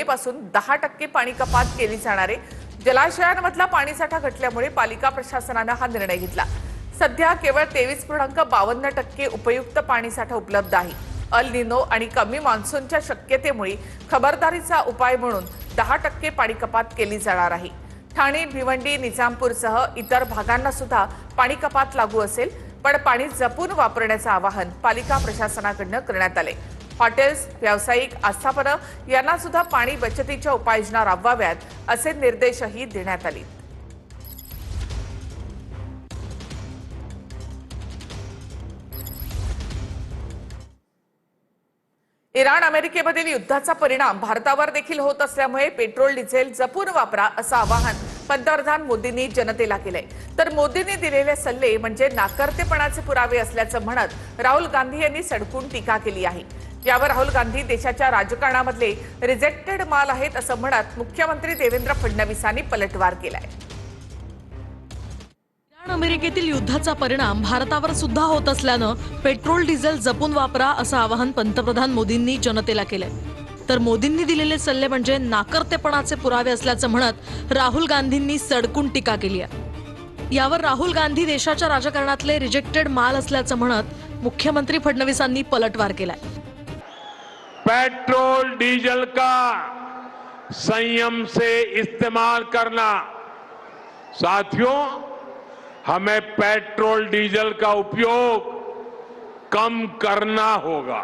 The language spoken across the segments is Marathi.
पासून 10% पाणी कपात केली जाणार आहे। जलाशयांमधला पाणीसाठा घटल्यामुळे पालिका प्रशासनाने हा निर्णय घेतला। सध्या केवळ 23.52% उपयुक्त पाणीसाठा उपलब्ध आहे। अल निनो आणि कमी मान्सूनच्या शक्यतेमुळे खबरदारीचा उपाय म्हणून 10% पाणी कपात केली जाणार आहे। ठाणे, भिवंडी, निजामपूरसह इतर भागांना सुद्धा पाणी कपात लागू असेल, पण पाणी जपून वापरण्याचे आवाहन पालिका प्रशासनाकडून करण्यात आले। हॉटेल्स, व्यावसायिक आस्थापना यांना सुद्धा पाणी बचतीच्या उपाययोजना राबवाव्यात असे निर्देशही देण्यात आले। इराण अमेरिकेमधील युद्धाचा परिणाम भारतावर देखील होत असल्यामुळे पेट्रोल डिझेल जपून वापरा असं आवाहन पंतप्रधान मोदींनी जनतेला केलंय। तर मोदींनी दिलेले सल्ले म्हणजे नाकर्तेपणाचे पुरावे असल्याचं म्हणत राहुल गांधी यांनी सडकून टीका केली आहे। यावर राहुल गांधी देशाच्या राजकारणामधले रिजेक्टेड माल आहेत असं म्हणत मुख्यमंत्री देवेंद्र फडणवीसांनी पलटवार केलाय। अमेरिकेतील युद्धाचा परिणाम भारतावर सुद्धा होत असल्यानं पेट्रोल डिझेल जपून वापरा असं आवाहन पंतप्रधान मोदींनी जनतेला केलंय। तर मोदींनी दिलेले सल्ले म्हणजे नाकर्तेपणाचे पुरावे असल्याचं म्हणत राहुल गांधींनी सडकून टीका केली आहे। यावर राहुल गांधी देशाच्या राजकारणातले रिजेक्टेड माल असल्याचं म्हणत मुख्यमंत्री फडणवीसांनी पलटवार केलाय। पेट्रोल डीजल का संयम से इस्तेमाल करना। साथियों, हमें पेट्रोल डीजल का उपयोग कम करना होगा।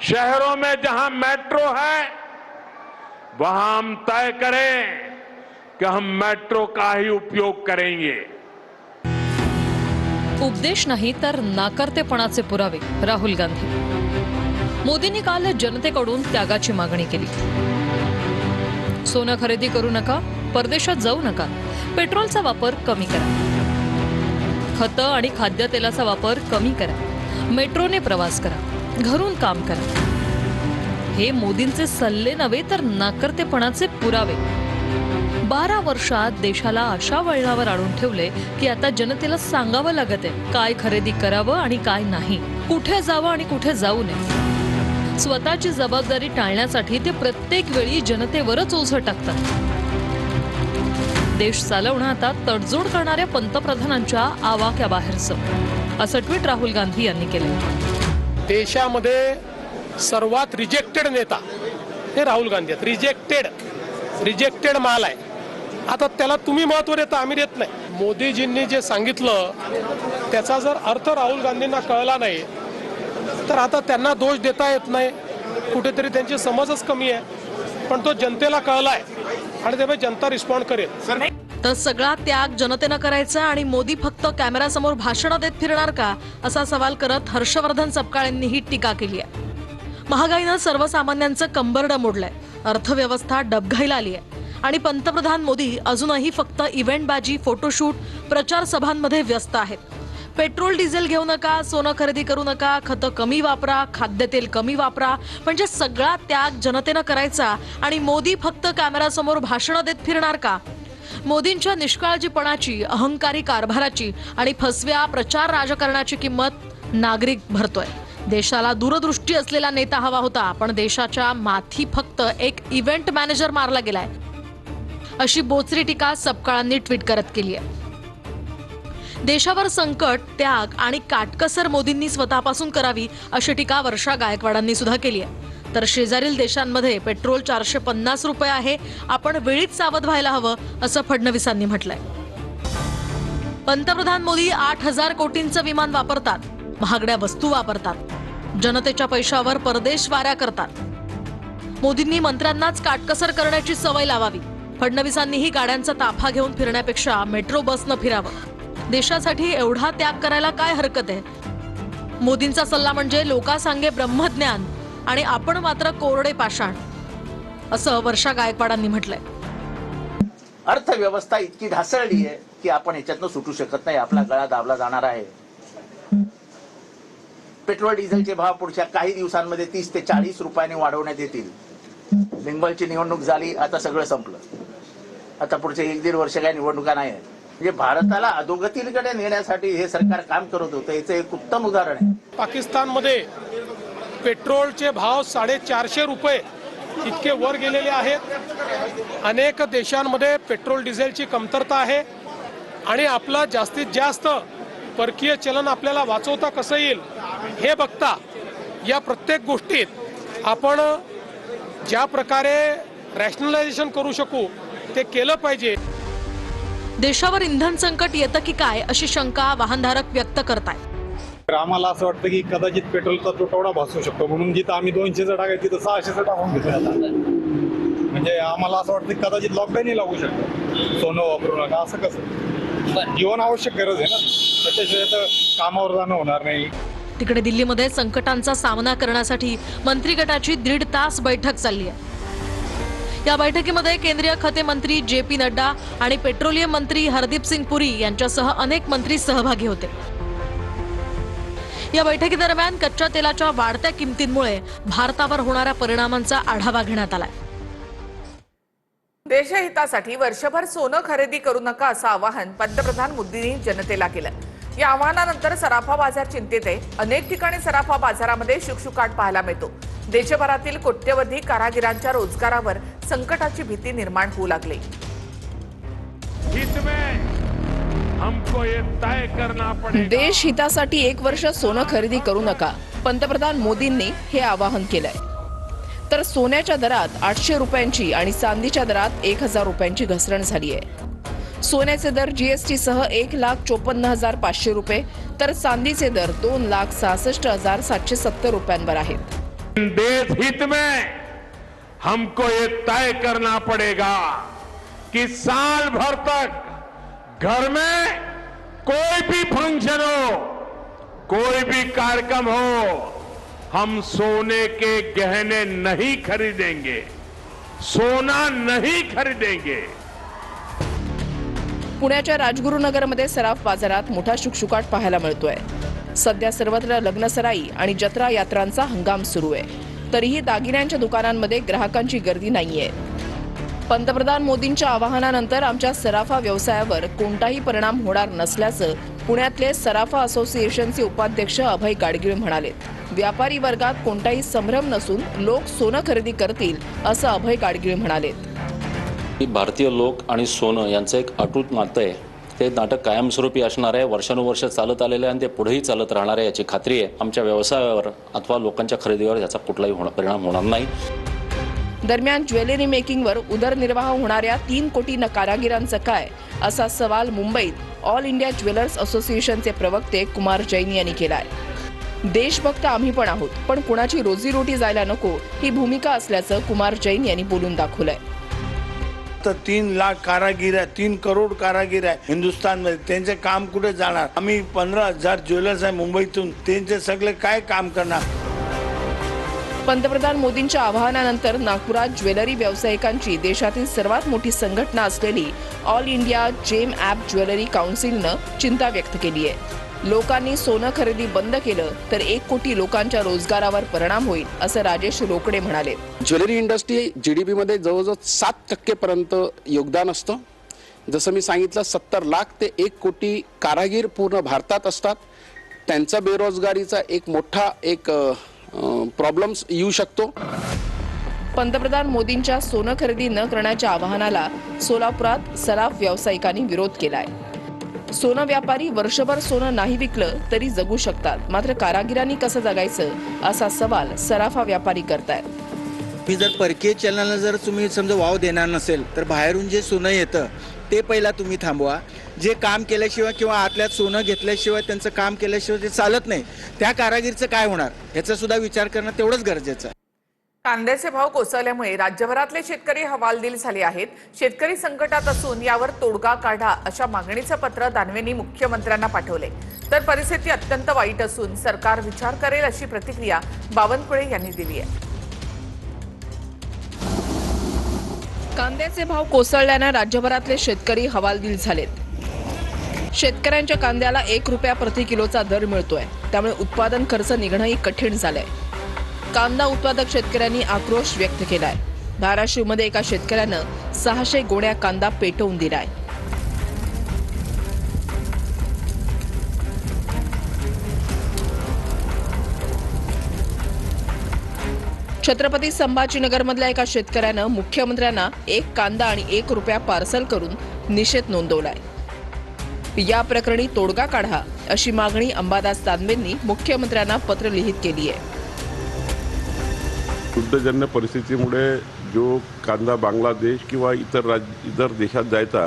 शहरों में जहां मेट्रो है वहां हम तय करें कि हम मेट्रो का ही उपयोग करेंगे। उपदेश नाही तर नाकर्तेपणाचे पुरावे राहुल गांधी। मोदींनी काल जनतेकडून त्यागाची मागणी केली। सोनं खरेदी करू नका, परदेशात जाऊ नका, पेट्रोलचा वापर कमी करा, खतं आणि खाद्यतेलाचा वापर कमी करा, मेट्रोने प्रवास करा, घरून काम करा। हे मोदींचे सल्ले नव्हे तर नाकर्तेपणाचे पुरावे। 12 वर्षात देशाला अशा वळणावर आणून ठेवले की आता जनतेला सांगावं लागत आहे काय खरेदी करावं आणि काय नाही, कुठे जावं आणि कुठे जाऊ नये। स्वतःची जबाबदारी टाळण्यासाठी ते प्रत्येक वेळी जनतेवरच ओझं टाकतात। देश चालवणं आता तडजोड करणाऱ्या पंतप्रधानांच्या आवाक्याबाहेरचं असं ट्विट राहुल गांधी यांनी केलं। देशामध्ये सर्वात रिजेक्टेड नेता हे राहुल गांधी आहेत। रिजेक्टेड माल आहे। आता त्याला तुम्ही महत्व देता, आम्ही देत नाही। मोदीजींनी जे सांगितलं त्याचा जर अर्थ राहुल गांधींना कळला नाही तर आता त्यांना दोष देता येत नाही। कुठेतरी त्यांची समजच कमी आहे, पण तो जनतेला कळलाय आणि त्यामुळे जनता रिस्पॉन्ड करेल। तर सगळा त्याग जनतेनं करायचा आणि मोदी फक्त कॅमेऱ्यासमोर भाषणं देत फिरणार का असा सवाल करत हर्षवर्धन सपकाळेंनी ही टीका केली आहे। महागाईनं सर्वसामान्यांचं कंबरडं मोडलंय, अर्थव्यवस्था डबघाईला आली आहे आणि पंतप्रधान मोदी अजूनही फक्त इव्हेंटबाजी, फोटोशूट, प्रचार सभांमध्ये व्यस्त आहेत। पेट्रोल डिझेल घेऊ नका, सोनं खरेदी करू नका, खतं कमी वापरा, खाद्यतेल कमी वापरा, म्हणजे सगळा त्याग जनतेनं करायचा आणि मोदी फक्त कॅमेऱ्यासमोर भाषणं देत फिरणार का? मोदींच्या निष्काळजीपणाची, अहंकारी कारभाराची आणि फसव्या प्रचार राजकारणाची किंमत नागरिक भरतोय। देशाला दूरदृष्टी असलेला नेता हवा होता, पण देशाच्या माथी फक्त एक इव्हेंट मॅनेजर मारला गेलाय, अशी बोचरी टीका सपकाळांनी ट्विट करत केली आहे। देशावर संकट, त्याग आणि काटकसर मोदींनी स्वतःपासून करावी अशी टीका वर्षा गायकवाडांनी सुद्धा केली आहे। तर शेजारील देशांमध्ये पेट्रोल 450 रुपये आहे, आपण वेळीच सावध व्हायला हवं असं फडणवीसांनी म्हटलंय। पंतप्रधान मोदी 8000 कोटींचं विमान वापरतात, महागड्या वस्तू वापरतात, जनतेच्या पैशावर परदेश वाऱ्या करतात। मोदींनी मंत्र्यांनाच काटकसर करण्याची सवय लावावी। फडणवीसांनीही गाड्यांचा ताफा घेऊन फिरण्यापेक्षा मेट्रो बसनं फिरावं। देशासाठी एवढा त्याग करायला काय हरकत आहे? मोदींचा सल्ला म्हणजे लोकांसांगे ब्रह्मज्ञान आणि आपण मात्र कोरडे पाषाण असं वर्षा गायकवाडांनी म्हटलंय। अर्थव्यवस्था इतकी ढासळली आहे की आपण याच्यातनं सुटू शकत नाही, आपला गळा दाबला जाणार आहे। पेट्रोल डिझेलचे भाव पुढच्या काही दिवसांमध्ये 30 ते 40 रुपयांनी वाढवण्यात येतील। बेंगॉलची निवडणूक झाली, आता सगळं संपलं। आता पुढचे 1-1.5 वर्ष काय निवडणुका नाही आहेत। म्हणजे भारताला अधोगतीकडे नेण्यासाठी हे सरकार काम करत होतं, याचं एक उत्तम उदाहरण आहे। पाकिस्तानमध्ये पेट्रोलचे भाव 450 रुपये इतके वर गेलेले आहेत. अनेक देशांमध्ये पेट्रोल डिझेलची कमतरता आहे आणि आपला जास्तीत जास्त परकीय चलन आपल्याला वाचवता कसं येईल हे बघता या प्रत्येक गोष्टीत आपण ज्या प्रकारे रॅशनलायझेशन करू शकू ते केलं पाहिजे. देशावर इंधन संकट येतं की काय अशी शंका वाहनधारक व्यक्त करतायत. तर आम्हाला असं वाटतं की कदाचित पेट्रोलचा तुटवडा भासू शकतो, म्हणून जिथं आम्ही 200चं टाकायचं तिथं 600चं टाकून घेतोय आता. म्हणजे आम्हाला असं वाटतं की कदाचित लॉकडाऊनही लागू शकतं. सोनं वापरू नका असं कसं, जीवन आवश्यक गरज आहे ना, त्याच्याशिवाय तर कामावर जाणं होणार नाही. तिकडे दिल्लीमध्ये संकटांचा सामना करण्यासाठी मंत्री गटाची 1.5 तास बैठक चालली आहे. या बैठकीमध्ये केंद्रीय खते मंत्री JP नड्डा आणि पेट्रोलियम मंत्री हरदीप सिंग पुरी यांच्यासह अनेक मंत्री सहभागी होते. या बैठकीदरम्यान कच्च्या तेलाच्या वाढत्या किमतींमुळे भारतावर होणाऱ्या परिणामांचा आढावा घेण्यात आलाय. देशहितासाठी वर्षभर सोनं खरेदी करू नका असं आवाहन पंतप्रधान मोदींनी जनतेला केलं. या आवाहनानंतर सराफा बाजार चिंतेत आहे. अनेक ठिकाणी सराफा बाजारामध्ये शुकशुकाट पाहायला मिळतो. देशभरातील कोट्यवधी कारागिरांच्या रोजगारावर संकटाची भीती निर्माण होऊ लागली. देश हितासाठी 1 वर्ष सोनं खरेदी करू नका, पंतप्रधान मोदींनी हे आवाहन केलंय. तर सोन्याच्या दरात 800 रुपयांची आणि चांदीच्या दरात 1000 रुपयांची घसरण झाली आहे. सोन्याचे दर GST सह 1,54,500 रुपये तर चांदीचे दर 2,66,770 रुपयांवर आहेत. देश हित में हमको ये तय करना पड़ेगा कि साल भर तक घर में कोई भी फंक्शन हो, कोई भी कार्यक्रम हो, हम सोने के गहने नहीं खरीदेंगे, सोना नहीं खरीदेंगे. पुण्याच्या राजगुरुनगरमध्ये सराफ बाजारात मोठा शुकशुकाट पाहायला मिळतोय. सध्या सर्वत्र लग्नसराई आणि जत्रा यात्रांचा हंगाम सुरू आहे. तरीही दागिन्यांच्या दुकानांमध्ये ग्राहकांची गर्दी नाहीये. पंतप्रधान मोदींच्या आवाहनानंतर आमच्या सराफा व्यवसायावर कोणताही परिणाम होणार नसल्याचं पुण्यातले सराफा असोसिएशनचे उपाध्यक्ष अभय गाडगीळ म्हणाले. व्यापारी वर्गात कोणताही संभ्रम नसून लोक सोनं खरेदी करतील असं अभय गाडगीळ म्हणाले. भारतीय लोक आणि सोनं यांचं एक अटूट नातं आहे. ते नाटक कायमस्वरूपी असणार आहे, वर्षानुवर्ष चालत आलेलं आहे आणि ते पुढेही चालत राहणार आहे याची खात्री आहे. आमच्या व्यवसायावर अथवा लोकांच्या खरेदीवर याचा कुठलाही परिणाम होणार नाही. दरम्यान ज्वेलरी मेकिंगवर उदरनिर्वाह होणाऱ्या 3 कोटी कारागिरांचं काय असा सवाल मुंबईत ऑल इंडिया ज्वेलर्स असोसिएशनचे प्रवक्ते कुमार जैन यांनी केलाय. देशभक्त आम्ही पण आहोत, पण कुणाची रोजीरोटी जायला नको ही भूमिका असल्याचं कुमार जैन यांनी बोलून दाखवलंय. तर 3 लाख कारागीर आहे, 3 करोड कारागीर आहे हिंदुस्थानमध्ये. त्यांचे काम कुठे जाणार? आम्ही 15,000 ज्वेलर्स आहे मुंबईतून, त्यांचे सगळे काय काम करणार? पंतप्रधान मोदींच्या आवाहनानंतर नागपुरात ज्वेलरी व्यावसायिकांची देशातील सर्वात मोठी संघटना असलेली ऑल इंडिया जेम ॲप ज्वेलरी काउन्सिलनं चिंता व्यक्त केली आहे. लोकांनी सोनं खरेदी बंद केलं तर 1 कोटी लोकांच्या रोजगारावर परिणाम होईल असं राजेश रोकडे म्हणाले. ज्वेलरी इंडस्ट्री GDP मध्ये जवळजवळ 7% पर्यंत योगदान असतं. जसं मी सांगितलं 70 लाख ते 1 कोटी कारागीर पूर्ण भारतात असतात. त्यांचा बेरोजगारीचा एक मोठा प्रॉब्लेम्स येऊ शकतो. पंतप्रधान मोदींच्या सोनं खरेदी न करण्याच्या आवाहनाला सोलापुरात सराफ व्यावसायिकांनी विरोध केलाय. सोनं व्यापारी वर्षभर सोनं नाही विकलं तरी जगू शकतात, मात्र कारागिरांनी कसं जगायचं असा सवाल सराफा व्यापारी करतायत. मी जर परकीय चलनाला जर तुम्ही समजा वाव देणार नसेल तर बाहेरून जे सोनं येतं ते पहिला तुम्ही थांबवा. जे काम केल्याशिवाय किंवा आतल्यात सोनं घेतल्याशिवाय त्यांचं काम केल्याशिवाय ते चालत नाही. त्या कारागीरचं काय होणार याचा सुद्धा विचार करणं तेवढंच गरजेचं आहे. कांद्याचे भाव कोसळल्यामुळे राज्यभरातले शेतकरी हवालदिल झाले आहेत. शेतकरी संकटात असून यावर तोडगा काढा अशा मागणीचं पत्र दानवेंनी मुख्यमंत्र्यांना पाठवले. तर परिस्थिती अत्यंत वाईट असून सरकार विचार करेल अशी प्रतिक्रिया बावनकुळे यांनी दिली आहे. कांद्याचे भाव कोसळल्यानं राज्यभरातले शेतकरी हवालदिल झालेत. शेतकऱ्यांच्या कांद्याला 1 रुपया प्रति किलोचा दर मिळतोय, त्यामुळे उत्पादन खर्च निघणंही कठीण झालंय. कांदा उत्पादक शेतकऱ्यांनी आक्रोश व्यक्त केलाय. धाराशिवमध्ये एका शेतकऱ्यानं 600 गोण्या कांदा पेटवून दिलाय. छत्रपती संभाजीनगरमधल्या एका शेतकऱ्यानं मुख्यमंत्र्यांना 1 कांदा आणि 1 रुपया पार्सल करून निषेध नोंदवलाय। या प्रकरणी तोडगा काढा अशी मागणी अंबादास दानवेंनी मुख्यमंत्र्यांना पत्र लिहित केली आहे। युद्धजन्य परिस्थितीमुळे जो कांदा बांगलादेश किंवा इतर देशात जायचा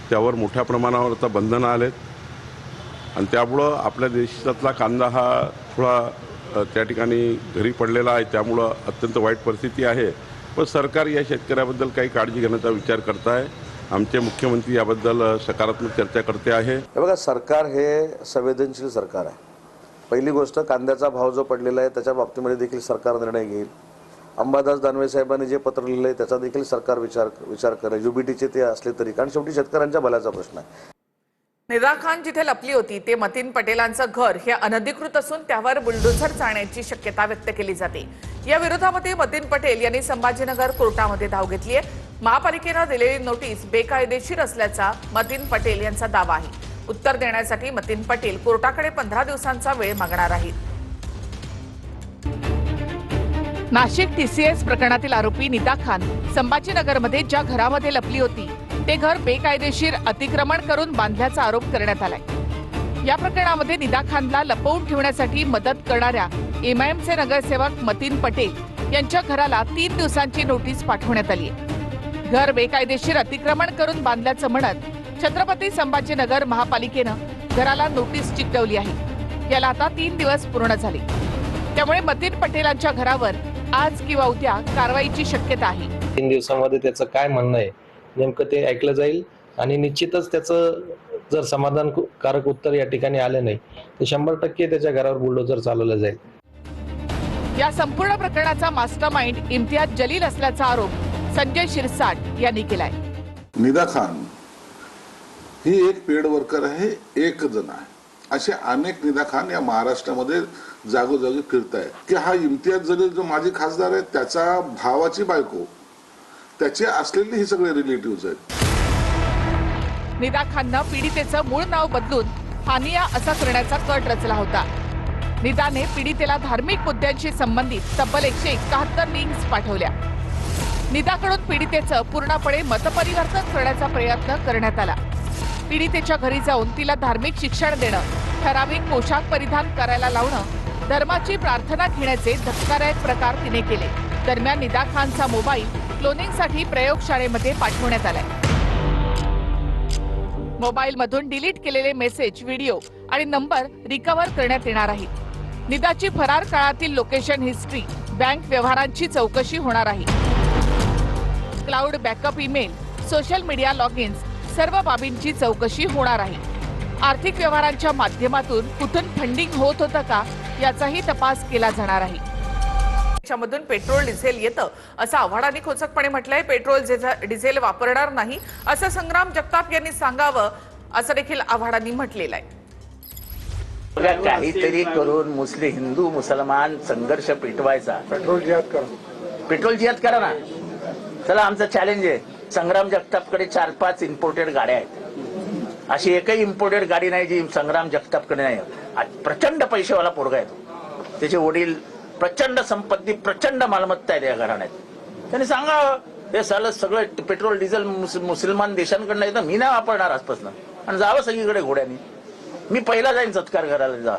त्यावर मोठ्या प्रमाणावर आता बंधनं आलेत आणि त्यामुळं आपल्या देशातला कांदा हा थोडा त्या ठिकाणी घरी पडलेला आहे, त्यामुळं अत्यंत वाईट परिस्थिती आहे। पण सरकार या शेतकऱ्याबद्दल काही काळजी घेण्याचा विचार करत आहे। आमचे मुख्यमंत्री याबद्दल सकारात्मक चर्चा करते आहे। हे बघा, सरकार हे संवेदनशील सरकार आहे। पहिली गोष्ट, कांद्याचा भाव जो पडलेला आहे त्याच्या बाबतीमध्ये देखील सरकार निर्णय घेईल। अंबादास दानवे साहेबांनी जे पत्र लिहिलंय त्याचा देखील सरकार विचार करेल, युबीटीचे ते असले तरी, कारण शेवटी शेतकऱ्यांच्या भल्याचा प्रश्न आहे। निदा खान जिथे लपली होती ते मतीन पटेलांचं घर हे अनधिकृत असून त्यावर बुलडोझर चालण्याची शक्यता व्यक्त केली जाते। या विरोधामध्ये मतीन पटेल यांनी संभाजीनगर कोर्टामध्ये धाव घेतली आहे। महापालिकेनं दिलेली नोटीस बेकायदेशीर असल्याचा मतीन पटेल यांचा दावा आहे। उत्तर देण्यासाठी मतीन पटेल कोर्टाकडे 15 दिवसांचा वेळ मागणार आहेत। नाशिक TCS प्रकरणातील आरोपी निदा खान संभाजीनगरमध्ये ज्या घरामध्ये लपली होती ते घर बेकायदेशीर अतिक्रमण करून बांधल्याचा आरोप करण्यात आलाय। या प्रकरणामध्ये निदा खानला लपवून ठेवण्यासाठी मदत करणाऱ्या MIMचे नगरसेवक मतीन पटेल यांच्या घराला 3 दिवसांची नोटीस पाठवण्यात आली आहे। घर बेकायदेशीर अतिक्रमण करून बांधल्याचं म्हणत छत्रपती संभाजीनगर महापालिकेनं घराला नोटीस चिकटवली आहे। याला आता 3 दिवस पूर्ण झाले, त्यामुळे मतीन पटेलांच्या घरावर आज किंवा उद्या कारवाईची शक्यता आहे। 3 दिवसांमध्ये त्याचं काय म्हणणं आहे नेमकं ते ऐकलं जाईल आणि निश्चितच त्याचं जर समाधानकारक उत्तर या ठिकाणी आलं नाही तर 100% त्याच्या घरावर बुलडोझर चालवलं जाईल। या संपूर्ण प्रकरणाचा मास्टरमाइंड इम्तियाज जलील असल्याचा आरोप संजय शिरसाट यांनी केलाय। निदा खान ही एक पेड वर्कर आहे, एक जण आहे। असे अनेक निदा खान या महाराष्ट्रामध्ये जागोजागी फिरतायत की हा इम्तियाज जलील जो माजी खासदार आहे त्याचा भावाची बायको, त्याचे असलेले हे सगळे रिलेटिव्ह आहेत। निदा खाननं पीडितेचं मूळ नाव बदलून हानिया असा करण्याचा कट रचला होता। निदाने पीडितेला धार्मिक मुद्द्यांशी संबंधित तब्बल 171 लिंक्स पाठवल्या। निदाकडून पीडितेचं पूर्णपणे मतपरिवर्तन करण्याचा प्रयत्न करण्यात आला। पीडितेच्या घरी जाऊन तिला धार्मिक शिक्षण देणं, ठराविक पोशाख परिधान करायला लावणं, धर्माची प्रार्थना घेण्याचे धक्कादायक प्रकार तिने केले। दरम्यान निदा खानचा मोबाईल क्लोनिंगसाठी प्रयोगशाळेमध्ये पाठवण्यात आलाय। मोबाईलमधून डिलीट केलेले मेसेज, व्हिडिओ आणि नंबर रिकव्हर करण्यात येणार आहेत। निदाची फरार काळातील लोकेशन हिस्ट्री, बँक व्यवहारांची चौकशी होणार आहे। Cloud backup, email, social media logins सर्व बाबींची चौकशी होणार आहे। आर्थिक व्यवहारांच्या माध्यमातून कुठून फंडिंग होत होतं का याचाही तपास केला जाणार आहे। त्याच्यामधून पेट्रोल डिझेल येतं असं आव्हाडांनी खोचकपणे म्हटलंय। पेट्रोल डिझेल वापरणार नाही असं संग्राम जगताप यांनी सांगावं असं देखील आव्हाडांनी म्हटलेलं आहे। काहीतरी करून हिंदू मुसलमान संघर्ष पेटवायचा। पेट्रोल जिहाद करा ना। चला, आमचं चॅलेंज आहे। संग्राम जगतापकडे 4-5 इम्पोर्टेड गाड्या आहेत, अशी एकही इम्पोर्टेड गाडी नाही जी संग्राम जगतापकडे नाही। प्रचंड पैसेवाला पोरगा आहे तो, त्याचे वडील प्रचंड संपत्ती, प्रचंड मालमत्ता आहे त्या घराण्यात। त्यांनी सांगावं हे सगळं पेट्रोल डिझेल मुसलमान देशांकडनं येतं, मी नाही वापरणार आजपासून, आणि जावं सगळीकडे घोड्याने। मी पहिला जाईन सत्कार करायला जा।